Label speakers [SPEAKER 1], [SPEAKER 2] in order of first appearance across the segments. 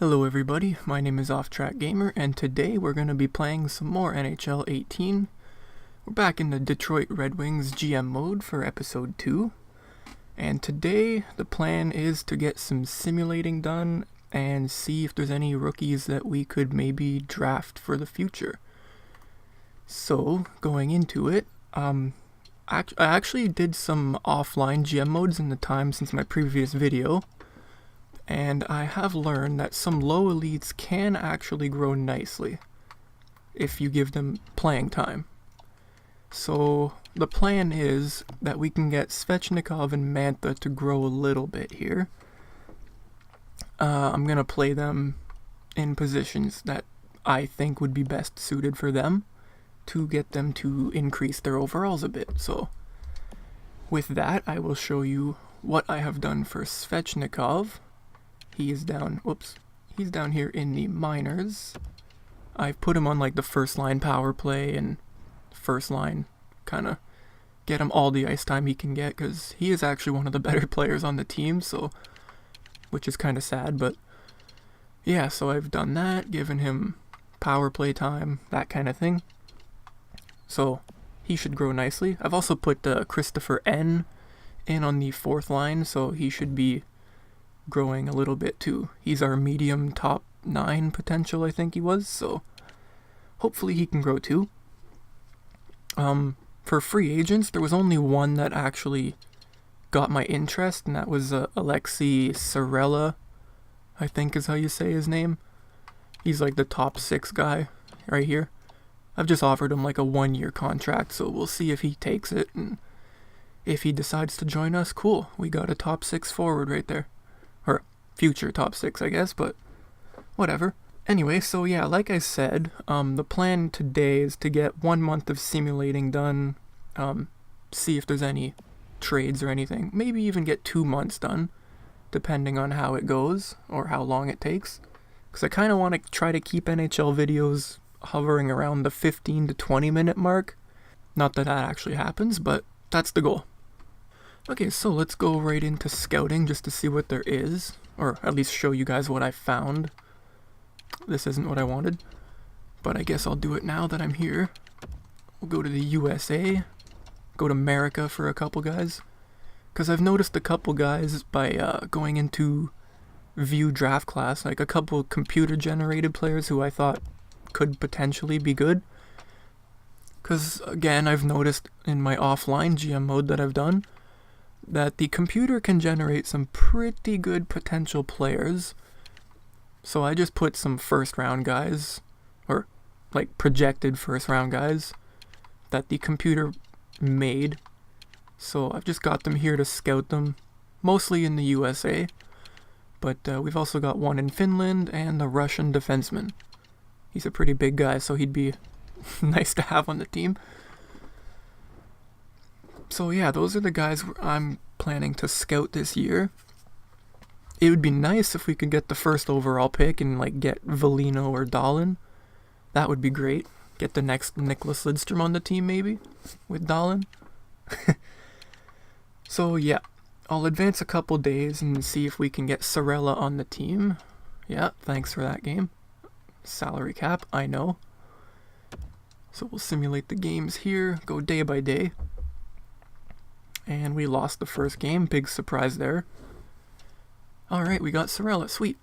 [SPEAKER 1] Hello everybody, my name is Off Track Gamer, and today we're going to be playing some more NHL 18. We're back in the Detroit Red Wings GM mode for episode 2. And today the plan is to get some simulating done and see if there's any rookies that we could maybe draft for the future. So, going into it, I actually did some offline GM modes in the time since my previous video. And I have learned that some low elites can actually grow nicely if you give them playing time. So the plan is that we can get Svechnikov and Mantha to grow a little bit here. I'm going to play them in positions that I think would be best suited for them to get them to increase their overalls a bit. So with that, I will show you what I have done for Svechnikov. He is down, he's down here in the minors. I've put him on like the first line power play and first line, kind of get him all the ice time he can get, because he is actually one of the better players on the team, so, which is kind of sad, but yeah, so I've done that, given him power play time, that kind of thing. So he should grow nicely. I've also put Christopher N in on the fourth line, so he should be growing a little bit too. He's our medium top 9 potential, I think he was, so hopefully he can grow too. For free agents, there was only one that actually got my interest, and that was Alexei Sorella, I think is how you say his name. He's like the top 6 guy right here. I've just offered him like a 1-year contract, so we'll see if he takes it, and if he decides to join us, cool. We got a top 6 forward right there. Or future top 6, I guess, but whatever. Anyway, so yeah, like I said, the plan today is to get 1 month of simulating done, see if there's any trades or anything. Maybe even get 2 months done, depending on how it goes, or how long it takes. Because I kind of want to try to keep NHL videos hovering around the 15 to 20 minute mark. Not that that actually happens, but that's the goal. Okay, so let's go right into scouting just to see what there is, or at least show you guys what I found. This isn't what I wanted, but I guess I'll do it now that I'm here. We'll go to the USA, go to America for a couple guys, because I've noticed a couple guys by going into view draft class, like a couple computer generated players who I thought could potentially be good. Because again, I've noticed in my offline GM mode that I've done, that the computer can generate some pretty good potential players. So I just put some first round guys, or like projected first round guys, that the computer made. So I've just got them here to scout them, mostly in the USA. But we've also got one in Finland and a Russian defenseman. He's a pretty big guy, so he'd be nice to have on the team. So yeah, those are the guys I'm planning to scout this year. It would be nice if we could get the first overall pick and like get Velino or Dahlin. That would be great. Get the next Nicholas Lidstrom on the team maybe, with Dahlin. So yeah, I'll advance a couple days and see if we can get Sorella on the team. Yeah, thanks for that game. Salary cap, I know. So we'll simulate the games here, go day by day. And we lost the first game, big surprise there. Alright, we got Sorella, sweet.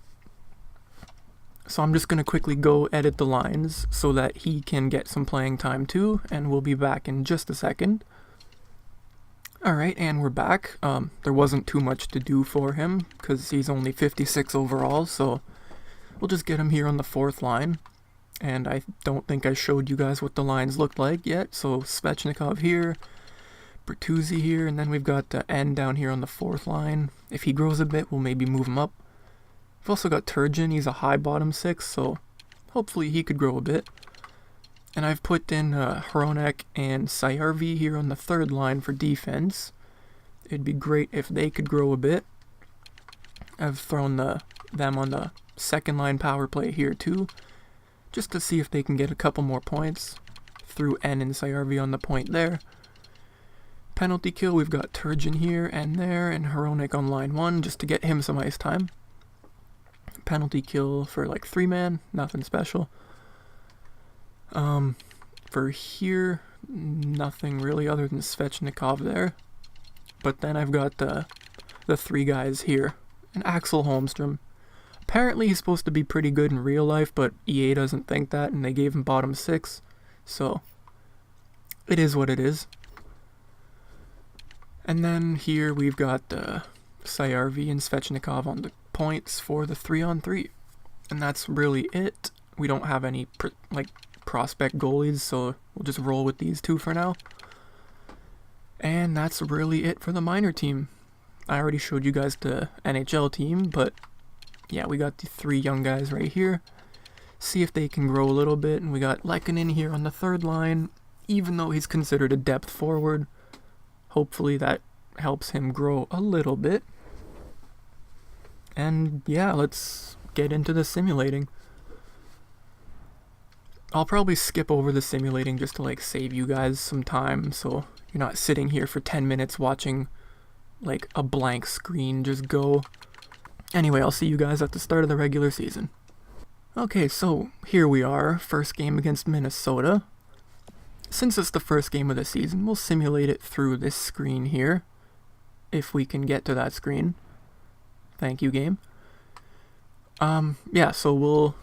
[SPEAKER 1] So I'm just going to quickly go edit the lines so that he can get some playing time too, and we'll be back in just a second. Alright, and we're back. There wasn't too much to do for him, because he's only 56 overall, so we'll just get him here on the fourth line. And I don't think I showed you guys what the lines looked like yet, so Svechnikov here, Bertuzzi here, and then we've got N down here on the fourth line. If he grows a bit, we'll maybe move him up. We've also got Turgeon, he's a high bottom 6, so hopefully he could grow a bit. And I've put in Hronek and Sayarvi here on the third line for defense. It'd be great if they could grow a bit. I've thrown them on the second line power play here too, just to see if they can get a couple more points. Threw N and Sayarvi on the point there. Penalty kill, we've got Turgeon here and there, and Hronek on line 1, just to get him some ice time. Penalty kill for like 3-man, nothing special. For here, nothing really other than Svechnikov there. But then I've got the 3 guys here. And Axel Holmstrom. Apparently he's supposed to be pretty good in real life, but EA doesn't think that, and they gave him bottom 6. So, it is what it is. And then here we've got Sayarvi and Svechnikov on the points for the 3-on-3. And that's really it. We don't have any prospect goalies, so we'll just roll with these 2 for now. And that's really it for the minor team. I already showed you guys the NHL team, but yeah, we got the 3 young guys right here. See if they can grow a little bit. And we got Lehkonen here on the 3rd line, even though he's considered a depth forward. Hopefully that helps him grow a little bit. And yeah, let's get into the simulating. I'll probably skip over the simulating just to save you guys some time, so you're not sitting here for 10 minutes watching a blank screen just go. Anyway, I'll see you guys at the start of the regular season. Okay, so here we are, first game against Minnesota. Since it's the first game of the season, we'll simulate it through this screen here, if we can get to that screen. Thank you, game. Yeah, so we'll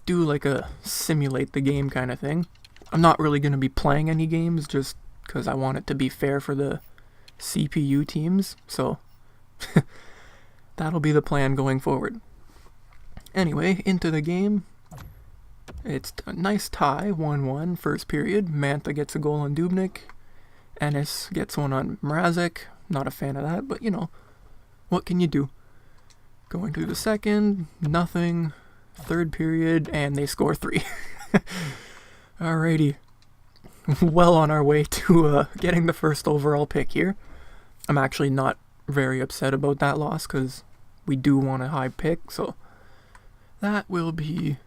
[SPEAKER 1] do a simulate the game kind of thing. I'm not really going to be playing any games just because I want it to be fair for the CPU teams, so that'll be the plan going forward. Anyway, into the game. It's a nice tie, 1-1, first period. Mantha gets a goal on Dubnyk. Ennis gets one on Mrazek. Not a fan of that, but what can you do? Going through the second, nothing. Third period, and they score 3. Alrighty. Well on our way to getting the first overall pick here. I'm actually not very upset about that loss because we do want a high pick, so that will be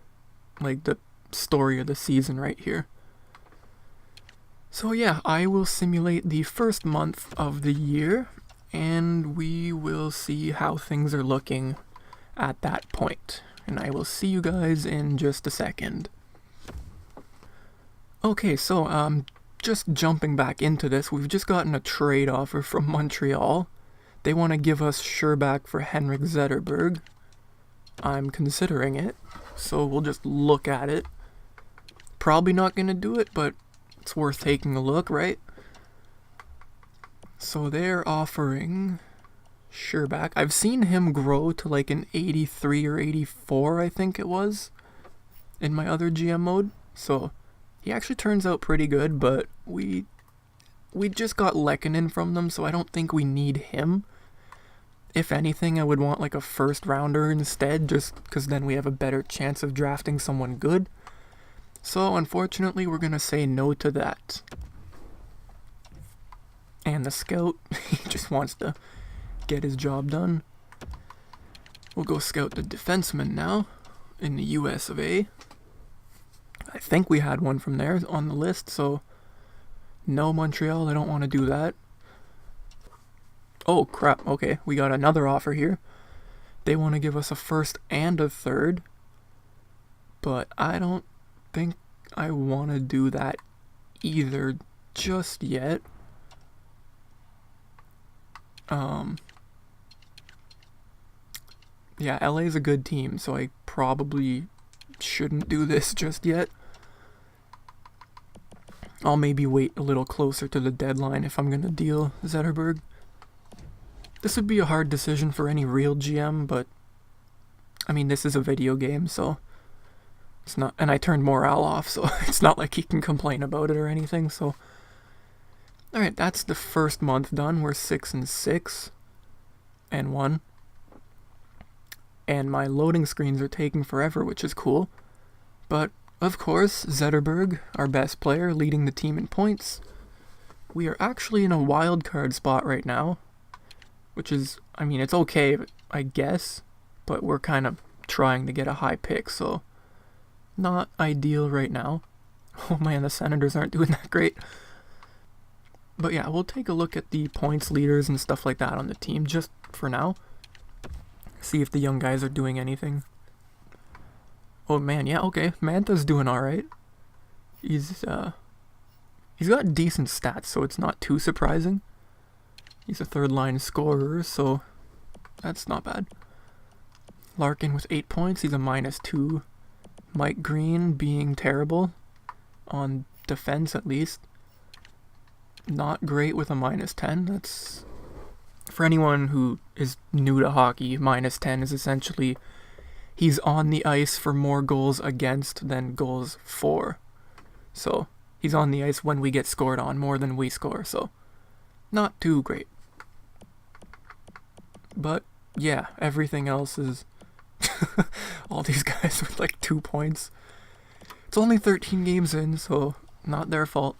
[SPEAKER 1] the story of the season right here. So yeah, I will simulate the first month of the year, and we will see how things are looking at that point. And I will see you guys in just a second. Okay, so just jumping back into this, we've just gotten a trade offer from Montreal. They want to give us Scherbak for Henrik Zetterberg. I'm considering it, so we'll just look at it. Probably not going to do it, but it's worth taking a look, right? So they're offering Scherbak. I've seen him grow to an 83 or 84, I think it was, in my other GM mode. So he actually turns out pretty good, but we just got Lehkonen from them, so I don't think we need him. If anything, I would want a first rounder instead, just because then we have a better chance of drafting someone good. So unfortunately, we're going to say no to that. And the scout, he just wants to get his job done. We'll go scout the defenseman now in the US of A. I think we had one from there on the list, so no, Montreal, I don't want to do that. Oh crap, okay, we got another offer here. They want to give us a first and a third, but I don't think I want to do that either just yet. Yeah, LA's a good team, so I probably shouldn't do this just yet. I'll maybe wait a little closer to the deadline if I'm going to deal Zetterberg. This would be a hard decision for any real GM, but I mean, this is a video game, so it's not, and I turned morale off, so it's not like he can complain about it or anything, so. Alright, that's the first month done. We're 6-6 and 1. And my loading screens are taking forever, which is cool. But, of course, Zetterberg, our best player, leading the team in points. We are actually in a wild card spot right now, which is, I mean, it's okay, I guess, but we're kind of trying to get a high pick, so not ideal right now. Oh man, the Senators aren't doing that great. But yeah, we'll take a look at the points leaders and stuff like that on the team just for now. See if the young guys are doing anything. Oh man, yeah, okay. Mantha's doing alright. He's got decent stats, so it's not too surprising. He's a third line scorer, so that's not bad. Larkin with 8 points, he's a -2. Mike Green being terrible on defense at least. Not great with a -10. That's, for anyone who is new to hockey, -10 is essentially he's on the ice for more goals against than goals for. So he's on the ice when we get scored on more than we score, so not too great. But yeah, everything else is all these guys with like 2 points. It's only 13 games in, so not their fault.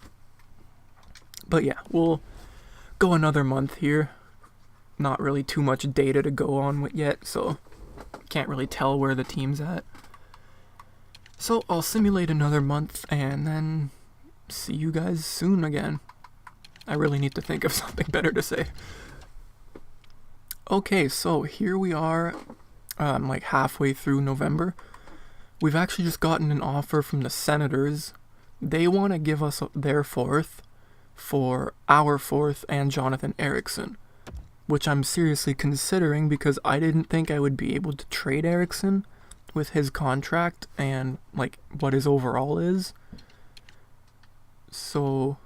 [SPEAKER 1] But yeah, we'll go another month here. Not really too much data to go on with yet, so can't really tell where the team's at. So I'll simulate another month and then see you guys soon again. I really need to think of something better to say. Okay, so here we are, like halfway through November. We've actually just gotten an offer from the Senators. They want to give us their 4th for our 4th and Jonathan Ericsson, which I'm seriously considering because I didn't think I would be able to trade Ericsson with his contract and like what his overall is. So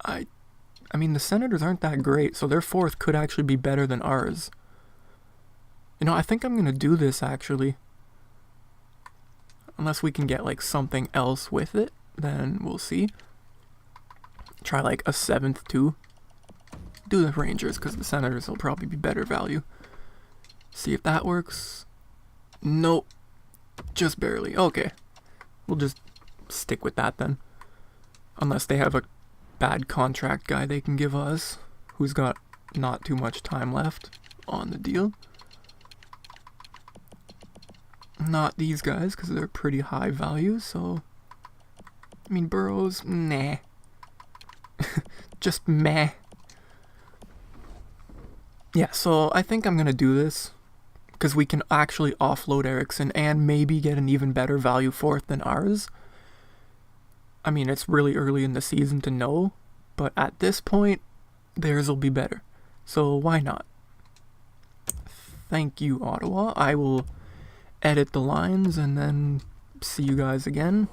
[SPEAKER 1] I mean, the Senators aren't that great, so their 4th could actually be better than ours. You know, I think I'm going to do this, actually. Unless we can get, like, something else with it, then we'll see. Try, like, a 7th, too. Do the Rangers, because the Senators will probably be better value. See if that works. Nope. Just barely. Okay. We'll just stick with that, then. Unless they have a bad contract guy they can give us, who's got not too much time left on the deal. Not these guys, because they're pretty high value, so I mean, Burrows, nah. Just meh. Yeah, so I think I'm gonna do this because we can actually offload Ericsson and maybe get an even better value 4th than ours. I mean, it's really early in the season to know, but at this point, theirs will be better. So why not? Thank you, Ottawa. I will edit the lines and then see you guys again.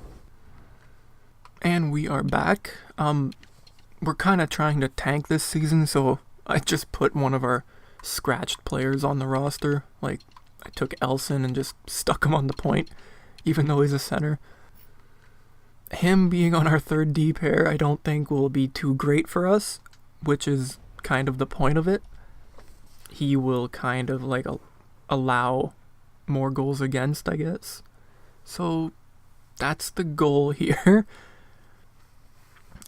[SPEAKER 1] And we are back. We're kind of trying to tank this season, so I just put one of our scratched players on the roster. Like, I took Elson and just stuck him on the point, even though he's a center. Him being on our 3rd D pair, I don't think will be too great for us, which is kind of the point of it. He will kind of like allow more goals against, I guess. So that's the goal here.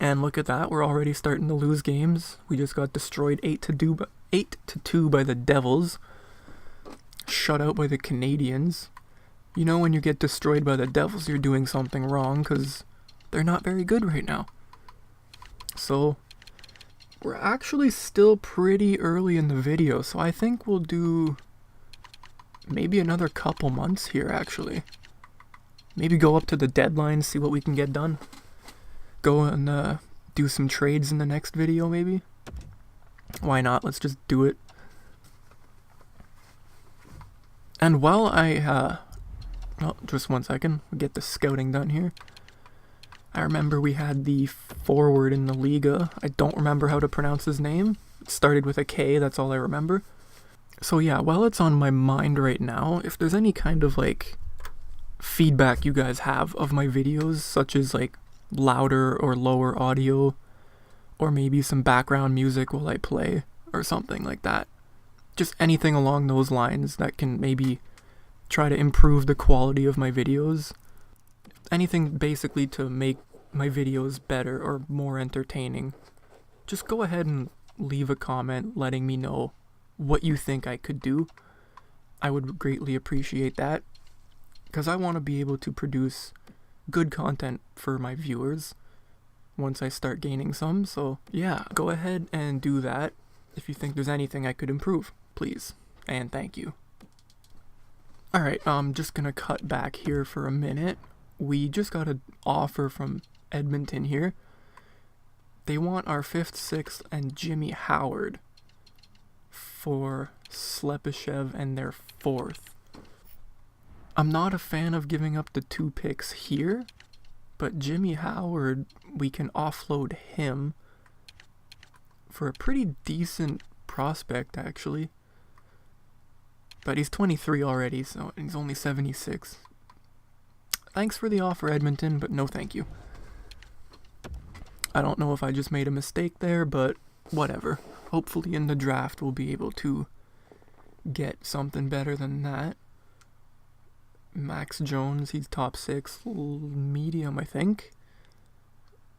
[SPEAKER 1] And look at that, we're already starting to lose games. We just got destroyed 8-2 by the Devils. Shut out by the Canadians. You know, when you get destroyed by the Devils, you're doing something wrong, because they're not very good right now. So we're actually still pretty early in the video, so I think we'll do maybe another couple months here, actually. Maybe go up to the deadline, see what we can get done. Go and do some trades in the next video, maybe. Why not? Let's just do it. And while well, just 1 second, we'll get the scouting done here. I remember we had the forward in the Liga. I don't remember how to pronounce his name. It started with a K, that's all I remember. So yeah, while it's on my mind right now, if there's any kind of like feedback you guys have of my videos, such as like louder or lower audio, or maybe some background music while I play, or something like that. Just anything along those lines that can maybe try to improve the quality of my videos. Anything basically to make my videos better or more entertaining. Just go ahead and leave a comment letting me know what you think I could do. I would greatly appreciate that, because I want to be able to produce good content for my viewers once I start gaining some. So yeah, go ahead and do that if you think there's anything I could improve, please, and thank you. Alright, I'm just gonna cut back here for a minute. We just got an offer from Edmonton here. They want our 5th, 6th, and Jimmy Howard for Slepyshev and their 4th. I'm not a fan of giving up the 2 picks here, but Jimmy Howard, we can offload him for a pretty decent prospect, actually. But he's 23 already, so he's only 76. Thanks for the offer, Edmonton, but no thank you. I don't know if I just made a mistake there, but whatever. Hopefully in the draft we'll be able to get something better than that. Max Jones, he's top 6, medium, I think.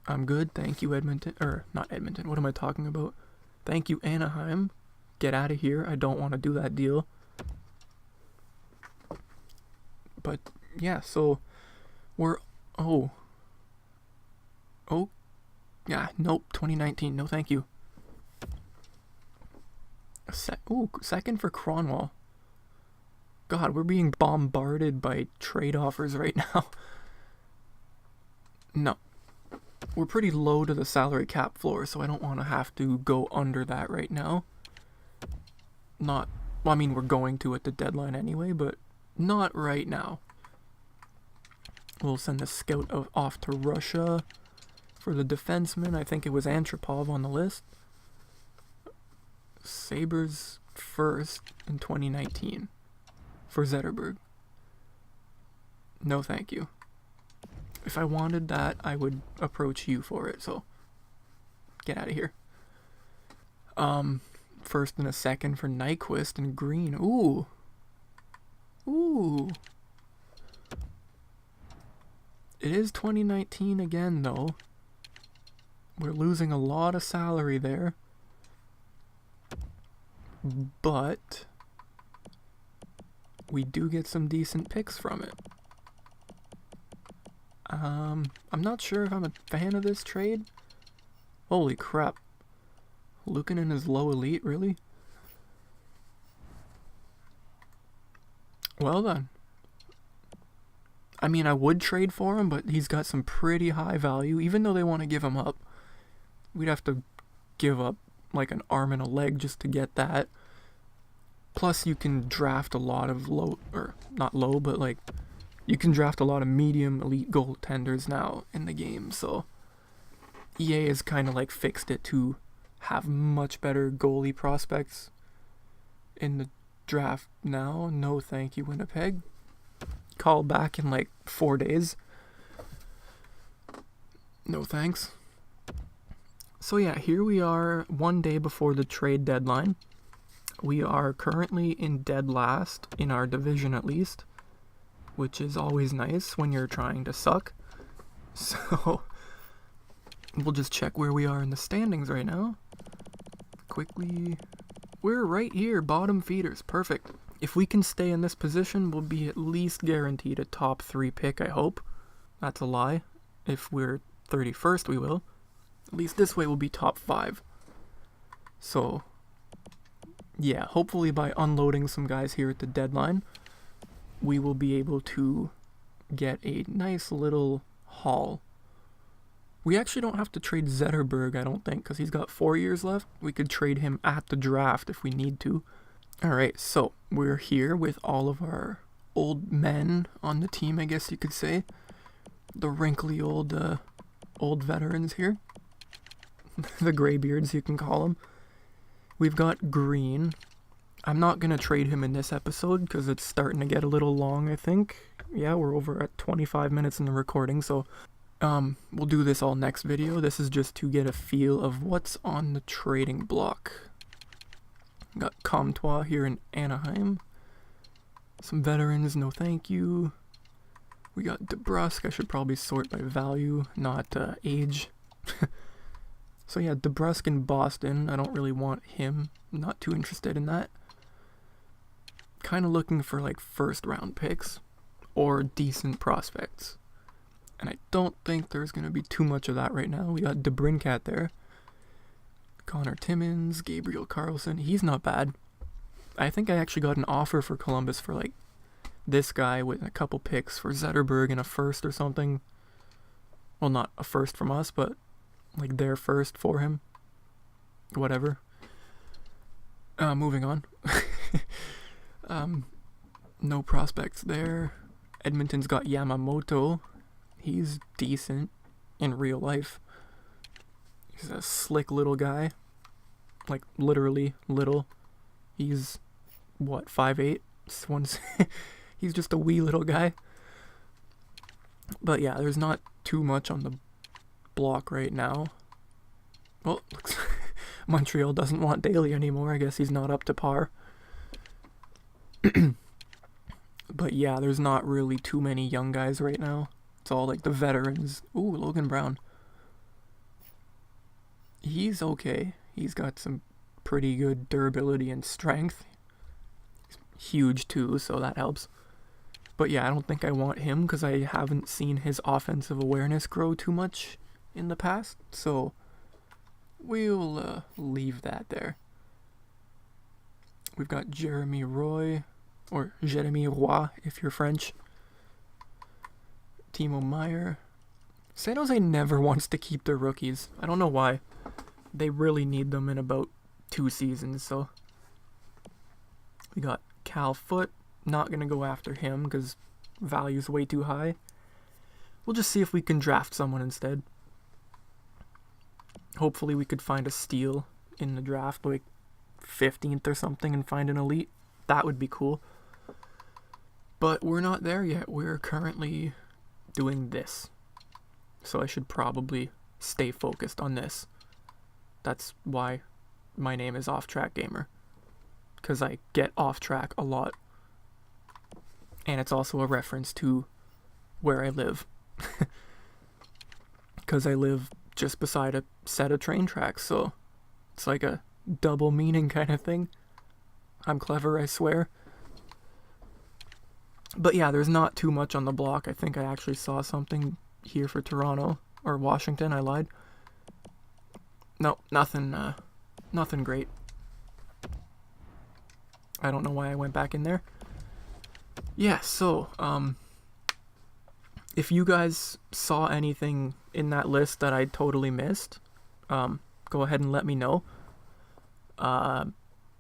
[SPEAKER 1] I'm good, thank you, Edmonton. Not Edmonton, what am I talking about? Thank you, Anaheim. Get out of here, I don't want to do that deal. But, yeah, so we're... Yeah, nope, 2019, no thank you. Second for Cronwall. God, we're being bombarded by trade offers right now. No. We're pretty low to the salary cap floor, so I don't want to have to go under that right now. Well, I mean, we're going to at the deadline anyway, but not right now. We'll send the scout off to Russia for the defenseman. I think it was Antropov on the list. Sabres first in 2019 for Zetterberg. No thank you. If I wanted that, I would approach you for it, so get out of here. First and a second for Nyquist and Green. Ooh. It is 2019 again, though. We're losing a lot of salary there. But we do get some decent picks from it. I'm not sure if I'm a fan of this trade. Holy crap. Luukkonen is low elite, really? Well then. I mean, I would trade for him, but he's got some pretty high value. Even though they want to give him up, we'd have to give up like an arm and a leg just to get that. Plus, you can draft a lot of you can draft a lot of medium elite goaltenders now in the game, so EA has kind of like fixed it to have much better goalie prospects in the draft now. No thank you, Winnipeg. Call back in like 4 days. No thanks. So yeah, here we are 1 day before the trade deadline. We are currently in dead last in our division, at least, which is always nice when you're trying to suck. So we'll just check where we are in the standings right now. Quickly. We're right here, bottom feeders. Perfect. If we can stay in this position, we'll be at least guaranteed a top 3 pick, I hope. That's a lie. If we're 31st, we will. At least this way we'll be top 5. So, yeah, hopefully by unloading some guys here at the deadline, we will be able to get a nice little haul. We actually don't have to trade Zetterberg, I don't think, because he's got 4 years left. We could trade him at the draft if we need to. Alright, so we're here with all of our old men on the team, I guess you could say. The wrinkly old veterans here. The graybeards, you can call them. We've got Green. I'm not going to trade him in this episode because it's starting to get a little long, I think. Yeah, we're over at 25 minutes in the recording, so we'll do this all next video. This is just to get a feel of what's on the trading block. Got Comtois here in Anaheim. Some veterans, no thank you. We got DeBrusk. I should probably sort by value, not age. So yeah, DeBrusk in Boston. I don't really want him. Not too interested in that. Kind of looking for like first round picks or decent prospects. And I don't think there's going to be too much of that right now. We got DeBrincat there. Connor Timmins, Gabriel Carlson. He's not bad. I think I actually got an offer for Columbus for like this guy with a couple picks for Zetterberg and a first or something. Well, not a first from us, but like their first for him. Whatever. Moving on. No prospects there. Edmonton's got Yamamoto. He's decent in real life. He's a slick little guy. Like, literally little. He's, what, 5'8"? He's just a wee little guy. But yeah, there's not too much on the block right now. Well, looks Montreal doesn't want Daly anymore. I guess he's not up to par. But yeah, there's not really too many young guys right now. It's all like the veterans. Ooh, Logan Brown. He's okay. He's got some pretty good durability and strength. He's huge too, so that helps. But yeah, I don't think I want him because I haven't seen his offensive awareness grow too much in the past. So we'll leave that there. We've got Jeremy Roy, or Jeremy Roy if you're French. Timo Meyer. San Jose never wants to keep their rookies. I don't know why. They really need them in about 2 seasons, so. We got Cal Foote. Not going to go after him because value's way too high. We'll just see if we can draft someone instead. Hopefully we could find a steal in the draft, like 15th or something, and find an elite. That would be cool. But we're not there yet. We're currently doing this. So I should probably stay focused on this. That's why my name is Off Track Gamer. Because I get off track a lot. And it's also a reference to where I live. Because I live just beside a set of train tracks, so it's like a double meaning kind of thing. I'm clever, I swear. But yeah, there's not too much on the block. I think I actually saw something here for Toronto, or Washington, I lied. No, nothing great. I don't know why I went back in there. Yeah, so, if you guys saw anything in that list that I totally missed, go ahead and let me know.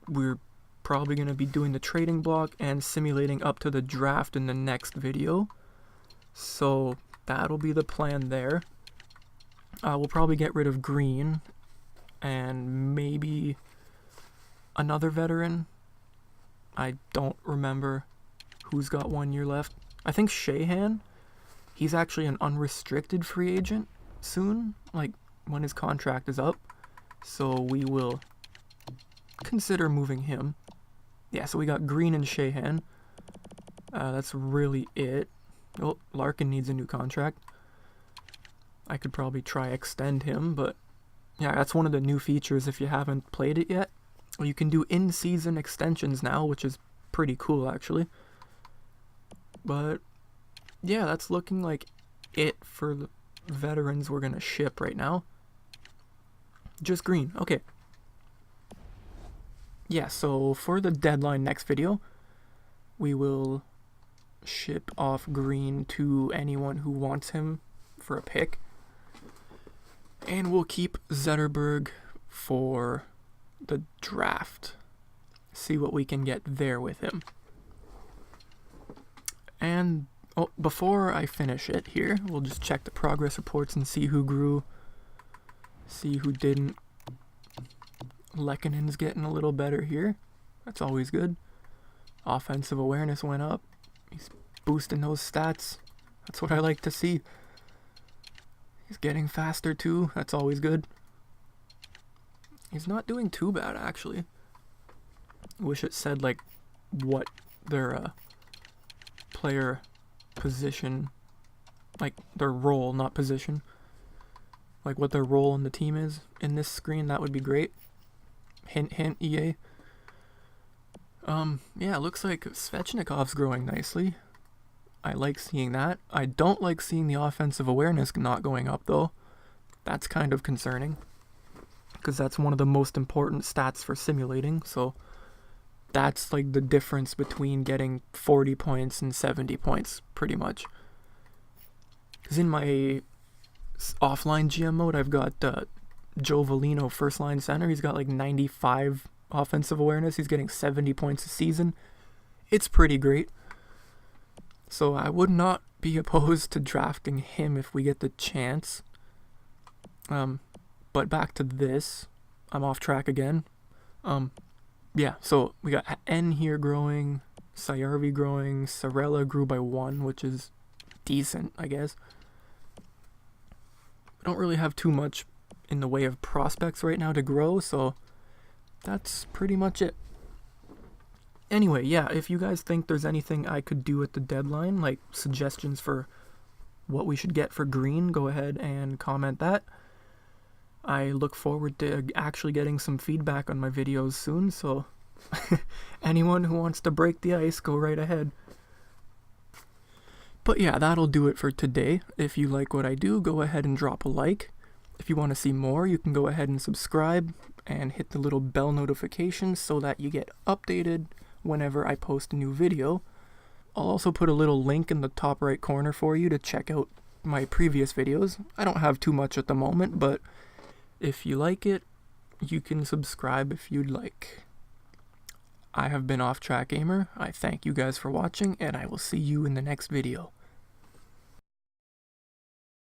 [SPEAKER 1] We're probably going to be doing the trading block and simulating up to the draft in the next video. So that'll be the plan there. We'll probably get rid of Green and maybe another veteran. I don't remember who's got 1 year left. I think Sheahan. He's actually an unrestricted free agent soon, like when his contract is up. So we will consider moving him. Yeah, so we got Green and Sheahan. That's really it. Oh, Larkin needs a new contract. I could probably try extend him, but yeah, that's one of the new features if you haven't played it yet. You can do in-season extensions now, which is pretty cool actually. But yeah, that's looking like it for the veterans we're going to ship right now. Just Green. Okay. Yeah, so for the deadline next video, we will ship off Green to anyone who wants him for a pick. And we'll keep Zetterberg for the draft. See what we can get there with him. And oh, before I finish it here, we'll just check the progress reports and see who grew, see who didn't. Lekkonen's getting a little better here. That's always good. Offensive awareness went up. He's boosting those stats. That's what I like to see. He's getting faster too. That's always good. He's not doing too bad actually. Wish it said like what their player position, like their role, not position, like what their role in the team is in this screen. That would be great. Hint, hint, EA. Yeah, it looks like Svechnikov's growing nicely. I like seeing that. I don't like seeing the offensive awareness not going up though. That's kind of concerning, because that's one of the most important stats for simulating, so that's like the difference between getting 40 points and 70 points, pretty much. Because in my offline GM mode, I've got Joe Valino, first line center. He's got like 95 offensive awareness. He's getting 70 points a season. It's pretty great. So I would not be opposed to drafting him if we get the chance. But back to this. I'm off track again. Yeah, so we got N here growing, Sayarvi growing, Sorella grew by 1, which is decent, I guess. I don't really have too much in the way of prospects right now to grow, so that's pretty much it. Anyway, yeah, if you guys think there's anything I could do at the deadline, like suggestions for what we should get for green, go ahead and comment that. I look forward to actually getting some feedback on my videos soon, so anyone who wants to break the ice, go right ahead. But yeah, that'll do it for today. If you like what I do, go ahead and drop a like. If you want to see more, you can go ahead and subscribe and hit the little bell notification so that you get updated whenever I post a new video. I'll also put a little link in the top right corner for you to check out my previous videos. I don't have too much at the moment, but if you like it, you can subscribe if you'd like. I have been Off Track Gamer. I thank you guys for watching, and I will see you in the next video.